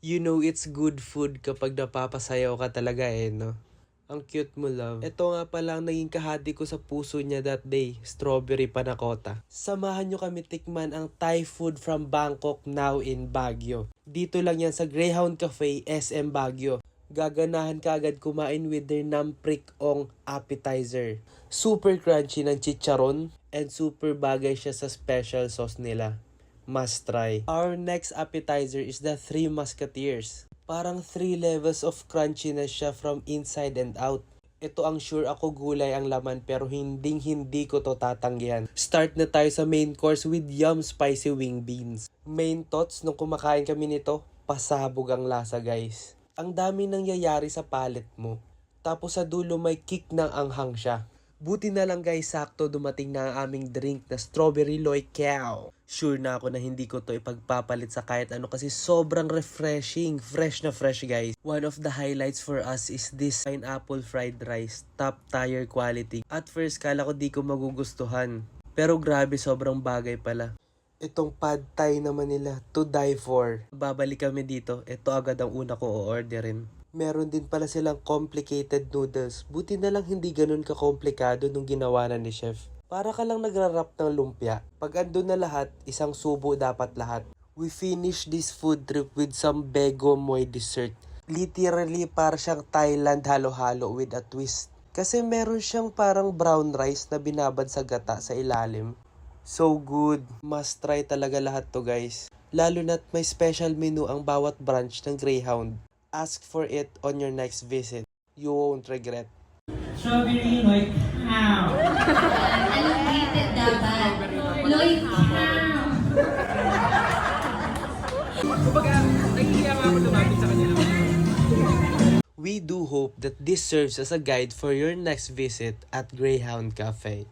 You know it's good food kapag napapasayaw ka talaga no? Ang cute mo, love. Ito nga pala ang naging kahati ko sa puso niya that day, strawberry panna cotta. Samahan nyo kami tikman ang Thai food from Bangkok, now in Baguio. Dito lang yan sa Greyhound Cafe, SM Baguio. Gaganahan ka agad kumain with their namprik ong appetizer. Super crunchy ng chicharon and super bagay siya sa special sauce nila. Must try. Our next appetizer is the Three Musketeers. Parang 3 levels of crunchiness siya from inside and out. Ito ang sure ako gulay ang laman pero hindi ko to tatanggihan. Start na tayo sa main course with yum spicy wing beans. Main thoughts nung kumakain kami nito, pasabog ang lasa guys. Ang dami nangyayari sa palate mo. Tapos sa dulo may kick ng anghang siya. Buti na lang guys, sakto dumating na ang aming drink na strawberry loy cow. Sure na ako na hindi ko to ipagpapalit sa kahit ano kasi sobrang refreshing. Fresh na fresh guys. One of the highlights for us is this pineapple fried rice. Top tier quality. At first kala ko di ko magugustuhan. Pero grabe sobrang bagay pala. Itong pad thai naman nila, to die for. Babalik kami dito, ito agad ang una ko o-orderin. Meron din pala silang complicated noodles. Buti na lang hindi ganun ka-komplikado nung ginawa na ni chef. Para ka lang nagra-wrap ng lumpia. Pag andun na lahat, isang subo dapat lahat. We finished this food trip with some Bego Moy dessert. Literally para siyang Thailand halo-halo with a twist. Kasi meron siyang parang brown rice na binabad sa gata sa ilalim. So good. Must try talaga lahat to guys. Lalo na't may special menu ang bawat branch ng Greyhound. Ask for it on your next visit. You won't regret. Strawberry Loy cow. Allocated dapat. Loy cow. Kumbaga, nahihiya nga ako lumapit sa kanila. We do hope that this serves as a guide for your next visit at Greyhound Cafe.